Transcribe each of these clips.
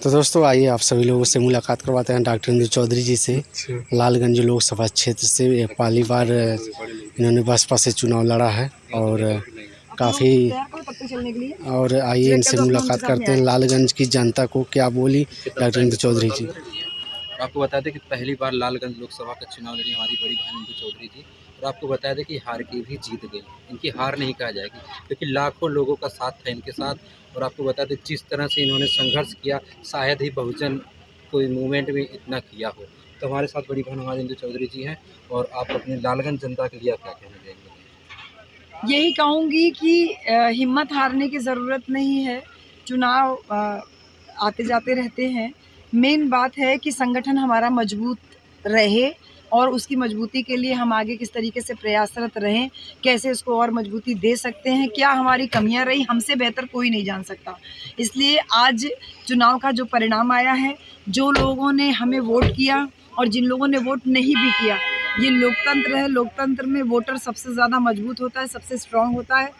तो दोस्तों आइए आप सभी लोगों से मुलाकात करवाते हैं डॉक्टर इंदु चौधरी जी से। लालगंज लोकसभा क्षेत्र से एक पहली बार इन्होंने बसपा से चुनाव लड़ा है और काफ़ी और आइए इनसे मुलाकात करते हैं। लालगंज की जनता को क्या बोली डॉक्टर इंदु चौधरी जी। आपको बता दें कि पहली बार लालगंज लोकसभा का चुनाव लड़ी हमारी बड़ी बहन इंदु चौधरी जी, और आपको बता दें कि हार के भी जीत गई। इनकी हार नहीं कहा जाएगी क्योंकि लाखों लोगों का साथ था इनके साथ। और आपको बता दें जिस तरह से इन्होंने संघर्ष किया, शायद ही बहुजन कोई मूवमेंट में इतना किया हो। तो हमारे साथ बड़ी बहन हमारी इंदु चौधरी जी हैं, और आप अपनी लालगंज जनता के लिए क्या कहना चाहेंगे? यही कहूँगी कि हिम्मत हारने की ज़रूरत नहीं है। चुनाव आते जाते रहते हैं। मेन बात है कि संगठन हमारा मजबूत रहे और उसकी मजबूती के लिए हम आगे किस तरीके से प्रयासरत रहें, कैसे उसको और मजबूती दे सकते हैं, क्या हमारी कमियां रही, हमसे बेहतर कोई नहीं जान सकता। इसलिए आज चुनाव का जो परिणाम आया है, जो लोगों ने हमें वोट किया और जिन लोगों ने वोट नहीं भी किया, ये लोकतंत्र है। लोकतंत्र में वोटर सबसे ज़्यादा मजबूत होता है, सबसे स्ट्रांग होता है,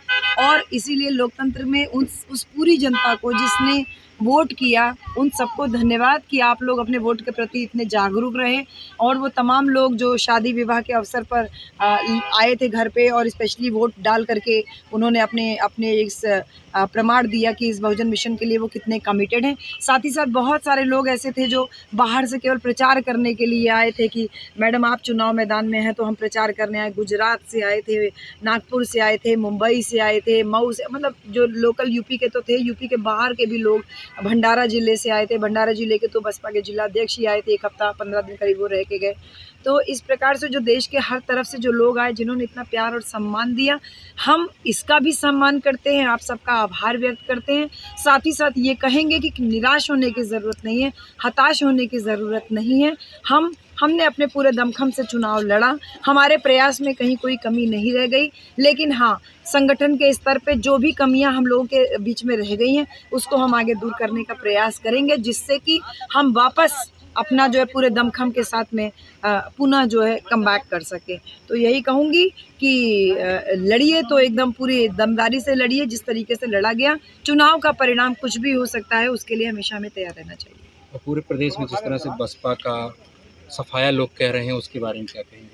और इसीलिए लोकतंत्र में उस पूरी जनता को जिसने वोट किया, उन सबको धन्यवाद कि आप लोग अपने वोट के प्रति इतने जागरूक रहे। और वो तमाम लोग जो शादी विवाह के अवसर पर आए थे घर पे और स्पेशली वोट डाल करके उन्होंने अपने इस प्रमाण दिया कि इस बहुजन मिशन के लिए वो कितने कमिटेड हैं। साथ ही साथ बहुत सारे लोग ऐसे थे जो बाहर से केवल प्रचार करने के लिए आए थे कि मैडम आप चुनाव मैदान में हैं तो हम प्रचार करने आए। गुजरात से आए थे, नागपुर से आए थे, मुंबई से आए थे, मऊ से, मतलब जो लोकल यूपी के तो थे, यूपी के बाहर के भी लोग, भंडारा ज़िले से आए थे। भंडारा ज़िले के तो बसपा के जिलाध्यक्ष ही आए थे, 1 हफ्ता 15 दिन करीब वो रह के गए। तो इस प्रकार से जो देश के हर तरफ से जो लोग आए जिन्होंने इतना प्यार और सम्मान दिया, हम इसका भी सम्मान करते हैं, आप सबका आभार व्यक्त करते हैं। साथ ही साथ ये कहेंगे कि निराश होने की ज़रूरत नहीं है, हताश होने की ज़रूरत नहीं है। हमने अपने पूरे दमखम से चुनाव लड़ा, हमारे प्रयास में कहीं कोई कमी नहीं रह गई। लेकिन हाँ, संगठन के स्तर पे जो भी कमियां हम लोगों के बीच में रह गई हैं, उसको हम आगे दूर करने का प्रयास करेंगे, जिससे कि हम वापस अपना जो है पूरे दमखम के साथ में पुनः जो है कमबैक कर सके। तो यही कहूँगी कि लड़िए तो एकदम पूरी दमदारी से लड़िए, जिस तरीके से लड़ा गया। चुनाव का परिणाम कुछ भी हो सकता है, उसके लिए हमेशा हमें तैयार रहना चाहिए। और पूरे प्रदेश में जिस तरह से बसपा का सफाया लोग कह रहे हैं, उसके बारे में क्या कहेंगे?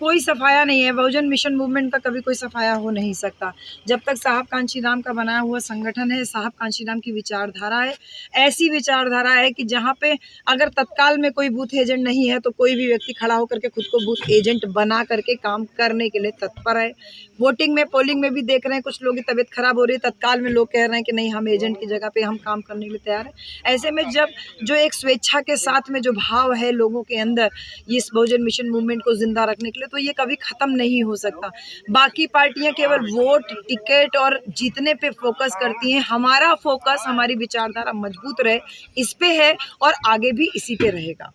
कोई सफाया नहीं है। बहुजन मिशन मूवमेंट का कभी कोई सफाया हो नहीं सकता। जब तक साहब कांशीराम का बनाया हुआ संगठन है, साहब कांशीराम की विचारधारा है, ऐसी विचारधारा है कि जहाँ पे अगर तत्काल में कोई बूथ एजेंट नहीं है तो कोई भी व्यक्ति खड़ा होकर के खुद को बूथ एजेंट बना करके काम करने के लिए तत्पर है। वोटिंग में, पोलिंग में भी देख रहे हैं कुछ लोगों की तबीयत खराब हो रही है, तत्काल में लोग कह रहे हैं कि नहीं, हम एजेंट की जगह पे हम काम करने के लिए तैयार हैं। ऐसे में जब जो एक स्वेच्छा के साथ में जो भाव है लोगों के अंदर इस बहुजन मिशन मूवमेंट को जिंदा रखने के लिए, तो ये कभी खत्म नहीं हो सकता। बाकी पार्टियां केवल वोट, टिकट और जीतने पे फोकस करती हैं। हमारा फोकस, हमारी विचारधारा मजबूत रहे, इस पे है और आगे भी इसी पे रहेगा।